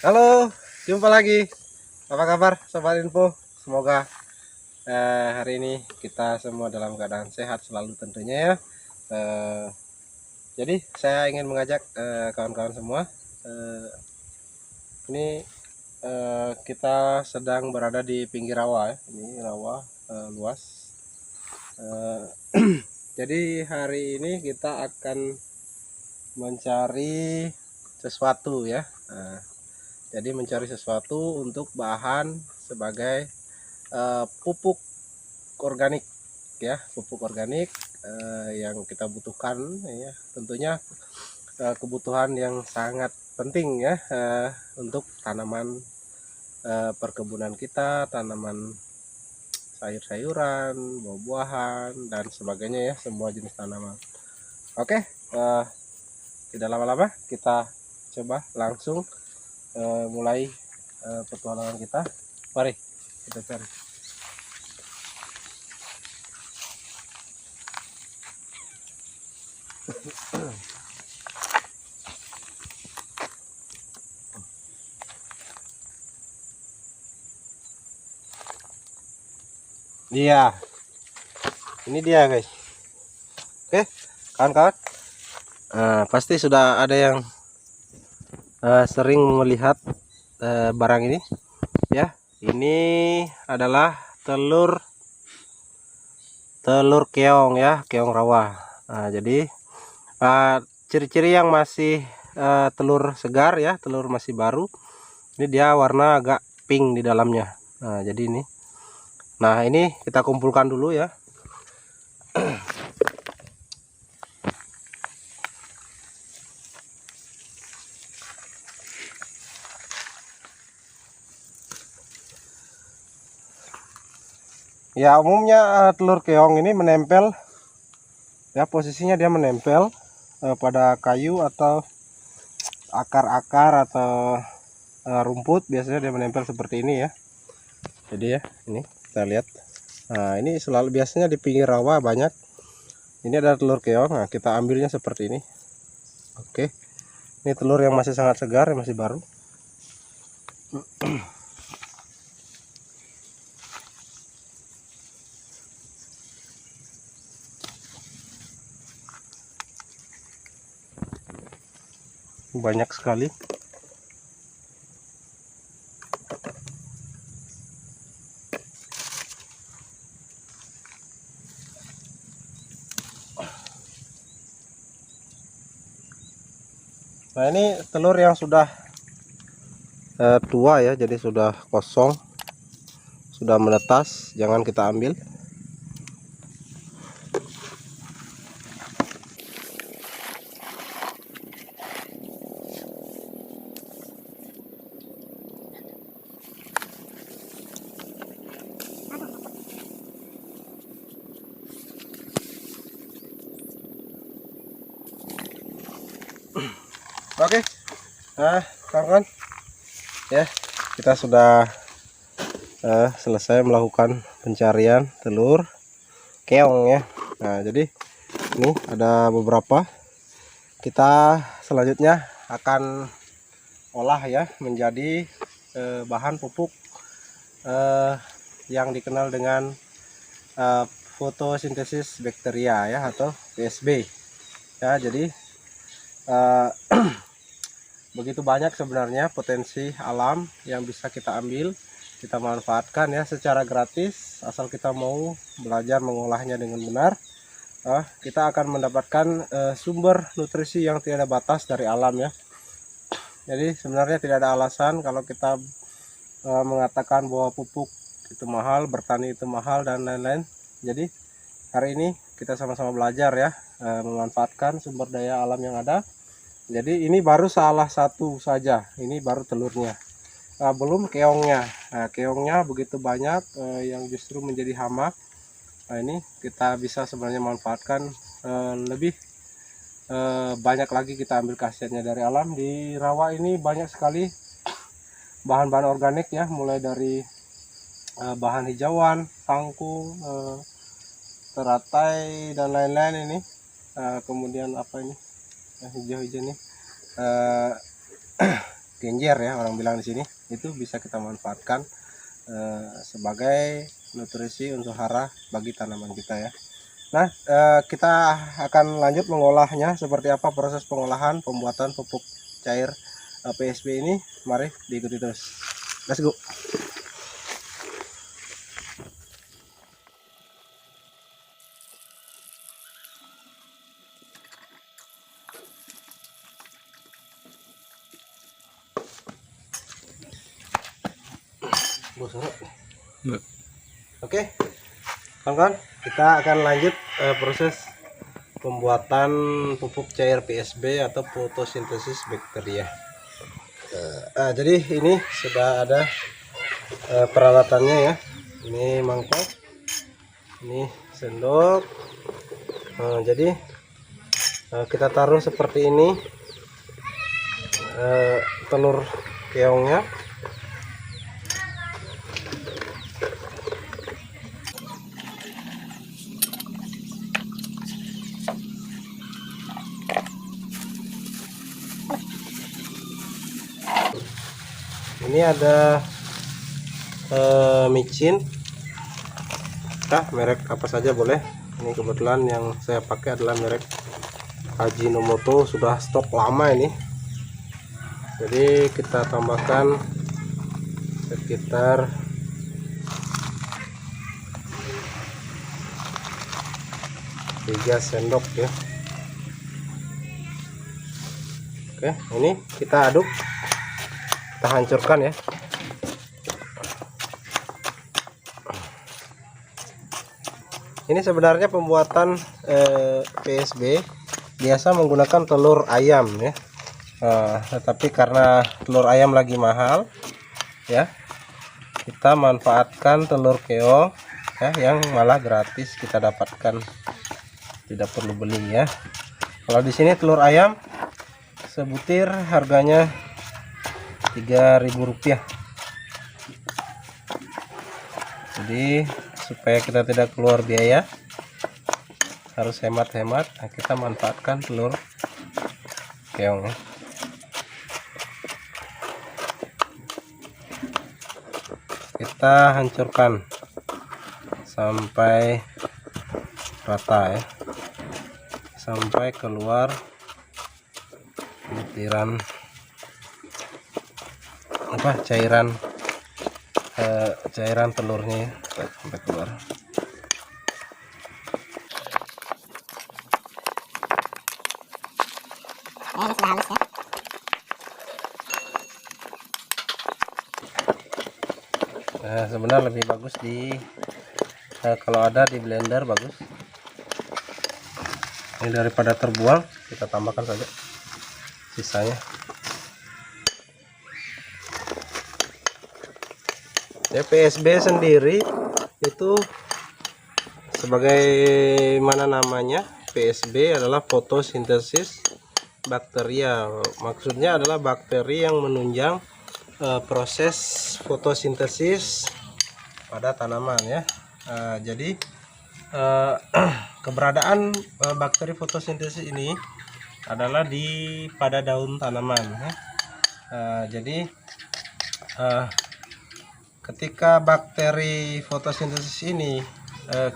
Halo, jumpa lagi. Apa kabar Sobat Info? Semoga hari ini kita semua dalam keadaan sehat selalu tentunya ya. Eh, jadi saya ingin mengajak kawan-kawan semua. eh, ini kita sedang berada di pinggir rawa ya. Ini rawa luas. Eh, jadi hari ini kita akan mencari sesuatu ya. Jadi mencari sesuatu untuk bahan sebagai pupuk organik ya, pupuk organik yang kita butuhkan ya, tentunya kebutuhan yang sangat penting ya untuk tanaman perkebunan kita, tanaman sayur-sayuran, buah-buahan dan sebagainya ya, semua jenis tanaman. Oke, tidak lama-lama kita coba langsung mulai petualangan kita. Mari kita cari. Iya, ini dia guys. Oke, kawan-kawan, pasti sudah ada yang sering melihat barang ini ya. Ini adalah telur keong ya, keong rawa. Jadi ciri-ciri yang masih telur segar ya, telur masih baru, ini dia warna agak pink di dalamnya. Jadi ini, nah ini kita kumpulkan dulu ya. Ya, umumnya telur keong ini menempel ya, posisinya dia menempel pada kayu atau akar-akar atau rumput. Biasanya dia menempel seperti ini ya. Jadi ya, ini kita lihat. Nah, ini selalu biasanya di pinggir rawa banyak. Ini ada telur keong. Nah, kita ambilnya seperti ini. Oke. Ini telur yang masih sangat segar, yang masih baru. Banyak sekali. Nah, ini telur yang sudah tua ya, jadi sudah kosong, sudah menetas, jangan kita ambil. Oke, nah kawan-kawan ya, kita sudah selesai melakukan pencarian telur keong ya. Nah, jadi ini ada beberapa. Kita selanjutnya akan olah ya menjadi bahan pupuk yang dikenal dengan fotosintesis bakteria ya, atau PSB ya. Jadi begitu banyak sebenarnya potensi alam yang bisa kita ambil, kita manfaatkan ya secara gratis, asal kita mau belajar mengolahnya dengan benar. Kita akan mendapatkan sumber nutrisi yang tidak ada batas dari alam ya. Jadi sebenarnya tidak ada alasan kalau kita mengatakan bahwa pupuk itu mahal, bertani itu mahal dan lain-lain. Jadi hari ini kita sama-sama belajar ya, memanfaatkan sumber daya alam yang ada. Jadi ini baru salah satu saja, ini baru telurnya, belum keongnya. Nah, keongnya begitu banyak yang justru menjadi hama. Nah, ini kita bisa sebenarnya manfaatkan lebih banyak lagi, kita ambil khasiatnya dari alam. Di rawa ini banyak sekali bahan-bahan organik ya, mulai dari bahan hijauan, kangkung, teratai dan lain-lain ini. Kemudian apa ini hijau-hijau nih, genjer ya orang bilang di sini, itu bisa kita manfaatkan sebagai nutrisi unsur hara bagi tanaman kita ya. Nah, kita akan lanjut mengolahnya. Seperti apa proses pengolahan pembuatan pupuk cair PSB ini, mari diikuti terus. Let's go. Oke, kawan-kawan, kita akan lanjut proses pembuatan pupuk cair PSB atau fotosintesis bakteria. Jadi ini sudah ada peralatannya ya. Ini mangkok, ini sendok. Jadi kita taruh seperti ini telur keongnya. Ini ada micin, merek apa saja boleh. Ini kebetulan yang saya pakai adalah merek Ajinomoto, sudah stok lama ini. Jadi kita tambahkan sekitar 3 sendok ya. Oke, ini kita aduk, kita hancurkan ya. Ini sebenarnya pembuatan PSB biasa menggunakan telur ayam ya. Tetapi karena telur ayam lagi mahal ya, kita manfaatkan telur keong ya, yang malah gratis kita dapatkan, tidak perlu beli ya. Kalau di sini telur ayam sebutir harganya Rp3.000. Jadi supaya kita tidak keluar biaya, harus hemat-hemat, kita manfaatkan telur keong ya. Kita hancurkan sampai rata ya, sampai keluar butiran cairan telurnya ya, sampai keluar. Sudah halus ya. Sebenarnya lebih bagus kalau ada di blender bagus. Ini daripada terbuang, kita tambahkan saja sisanya. Ya, PSB sendiri itu sebagaimana namanya, PSB adalah fotosintesis bakteria. Maksudnya adalah bakteri yang menunjang proses fotosintesis pada tanaman ya. Jadi keberadaan bakteri fotosintesis ini adalah pada daun tanaman ya. Jadi ketika bakteri fotosintesis ini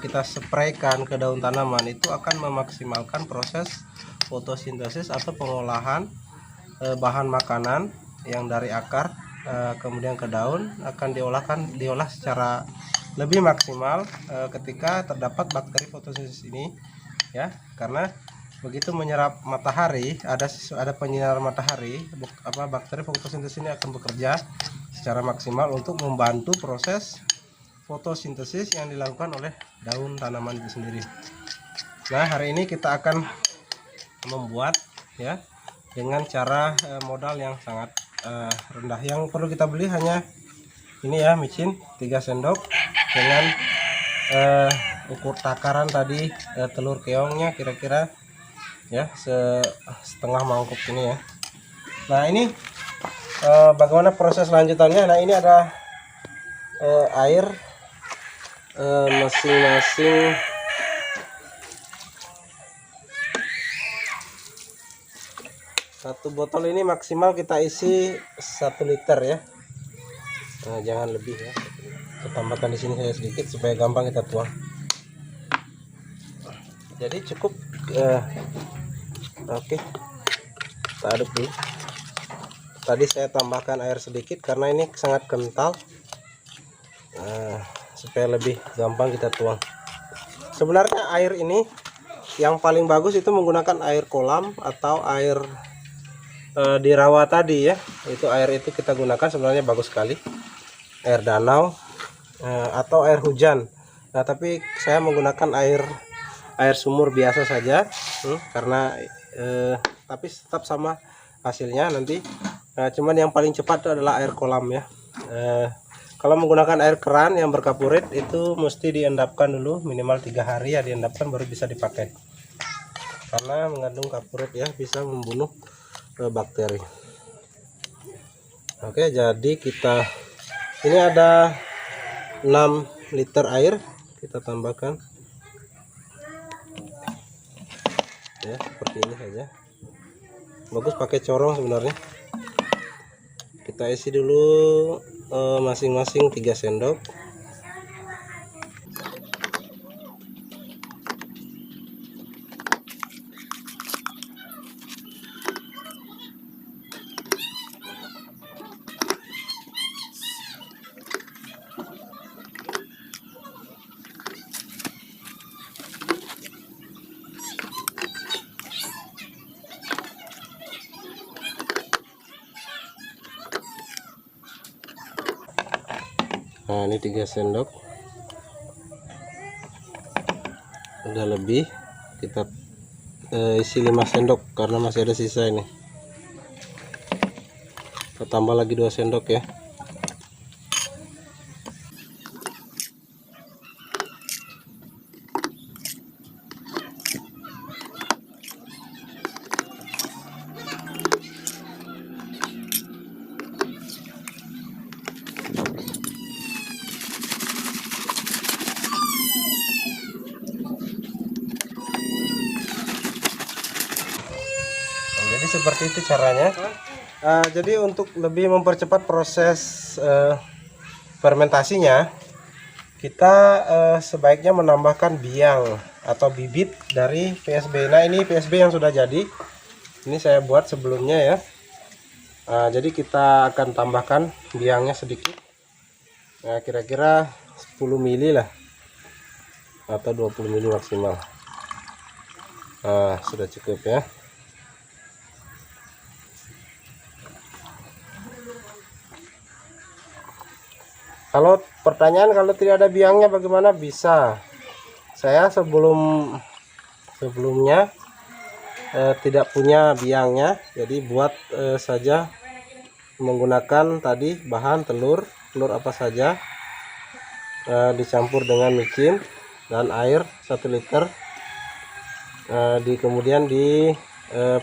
kita spraykan ke daun tanaman, itu akan memaksimalkan proses fotosintesis atau pengolahan bahan makanan yang dari akar kemudian ke daun, akan diolah secara lebih maksimal ketika terdapat bakteri fotosintesis ini ya. Karena begitu menyerap matahari, ada penyinar matahari, bakteri fotosintesis ini akan bekerja secara maksimal untuk membantu proses fotosintesis yang dilakukan oleh daun tanaman itu sendiri. Nah, hari ini kita akan membuat ya dengan cara modal yang sangat rendah. Yang perlu kita beli hanya ini ya, micin 3 sendok dengan ukur takaran tadi telur keongnya kira-kira ya setengah mangkuk ini ya. Nah, ini bagaimana proses lanjutannya? Nah, ini ada air masing-masing Satu botol ini maksimal kita isi 1 liter ya. Nah, jangan lebih ya. Kita tambahkan di sini saya sedikit supaya gampang kita tuang. Jadi cukup. Oke, kita aduk dulu. Tadi saya tambahkan air sedikit karena ini sangat kental. Supaya lebih gampang kita tuang. Sebenarnya air ini yang paling bagus itu menggunakan air kolam atau air di rawa tadi ya. Itu air itu kita gunakan sebenarnya bagus sekali. Air danau atau air hujan. Nah, tapi saya menggunakan air sumur biasa saja, karena tapi tetap sama hasilnya nanti. Cuman yang paling cepat itu adalah air kolam ya. Kalau menggunakan air keran yang berkapurit itu mesti diendapkan dulu minimal 3 hari ya, diendapkan baru bisa dipakai. Karena mengandung kapurit ya, bisa membunuh bakteri. Oke, jadi kita ini ada 6 liter air, kita tambahkan ya seperti ini saja. Bagus pakai corong sebenarnya. Kita isi dulu masing-masing 3 sendok. Nah, ini 3 sendok udah lebih, kita isi 5 sendok karena masih ada sisa ini. Kita tambah lagi 2 sendok ya. Jadi seperti itu caranya. Jadi untuk lebih mempercepat proses fermentasinya, kita sebaiknya menambahkan biang atau bibit dari PSB. Nah, ini PSB yang sudah jadi. Ini saya buat sebelumnya ya. Jadi kita akan tambahkan biangnya sedikit. Nah, kira-kira 10 mili lah atau 20 mili maksimal. Sudah cukup ya. Kalau pertanyaan kalau tidak ada biangnya bagaimana? Bisa. Saya sebelumnya tidak punya biangnya, jadi buat saja menggunakan tadi bahan telur apa saja, dicampur dengan micin dan air 1 liter. Kemudian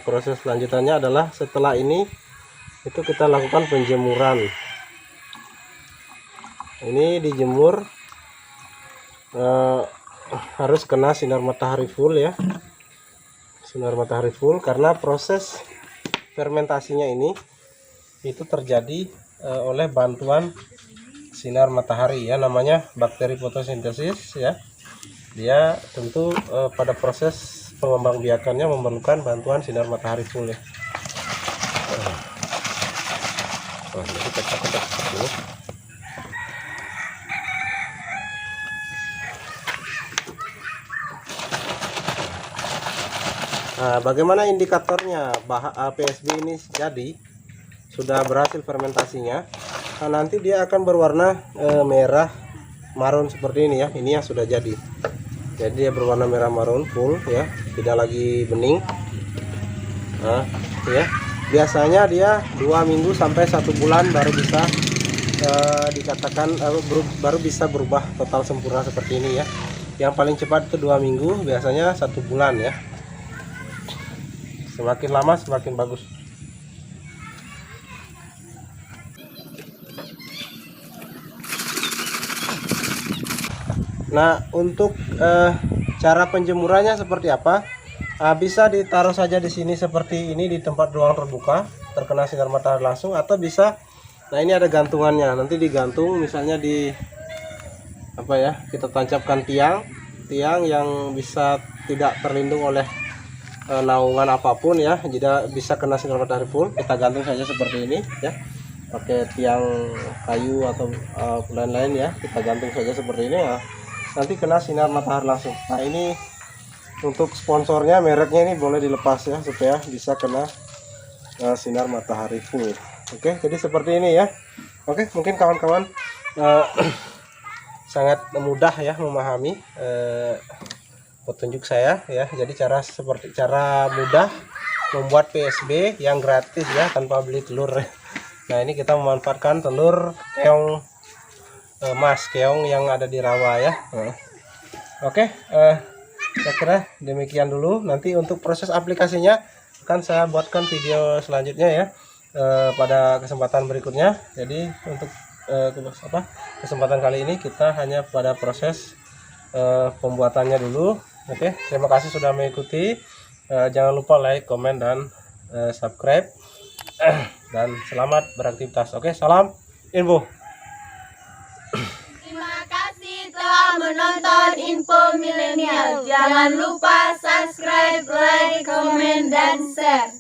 proses selanjutnya adalah setelah ini itu kita lakukan penjemuran. Ini dijemur harus kena sinar matahari full ya, sinar matahari full, karena proses fermentasinya ini itu terjadi oleh bantuan sinar matahari ya, namanya bakteri fotosintesis ya. Dia tentu pada proses pengembangbiakannya memerlukan bantuan sinar matahari full ya. Jadi kotak-kotak seperti ini. Nah, bagaimana indikatornya PSB ini jadi sudah berhasil fermentasinya? Nah, nanti dia akan berwarna merah marun seperti ini ya. Ini yang sudah jadi. Jadi dia berwarna merah marun full ya, tidak lagi bening. Nah, ya. Biasanya dia 2 minggu sampai 1 bulan baru bisa dikatakan baru bisa berubah total sempurna seperti ini ya. Yang paling cepat itu 2 minggu, biasanya 1 bulan ya. Semakin lama semakin bagus. Nah, untuk cara penjemurannya seperti apa? Bisa ditaruh saja di sini seperti ini di tempat ruang terbuka, terkena sinar matahari langsung, atau bisa, nah ini ada gantungannya, nanti digantung misalnya di apa ya, kita tancapkan tiang yang bisa tidak terlindung oleh naungan apapun ya, jadi bisa kena sinar matahari full, kita gantung saja seperti ini ya, pakai tiang kayu atau lain-lain ya, kita gantung saja seperti ini ya, nanti kena sinar matahari langsung. Nah ini untuk sponsornya, mereknya ini boleh dilepas ya, supaya bisa kena sinar matahari full. Oke, jadi seperti ini ya. Oke, mungkin kawan-kawan sangat mudah ya memahami petunjuk saya ya. Jadi cara mudah membuat PSB yang gratis ya, tanpa beli telur. Nah ini kita memanfaatkan telur keong emas, keong yang ada di rawa ya. Oke, saya kira demikian dulu. Nanti untuk proses aplikasinya akan saya buatkan video selanjutnya ya, pada kesempatan berikutnya. Jadi untuk kesempatan kali ini kita hanya pada proses pembuatannya dulu. Oke, terima kasih sudah mengikuti. Jangan lupa like, komen, dan subscribe. Dan selamat beraktivitas. Oke, salam info. Telah menonton Info Milenial. Jangan lupa subscribe, like, komen, dan share.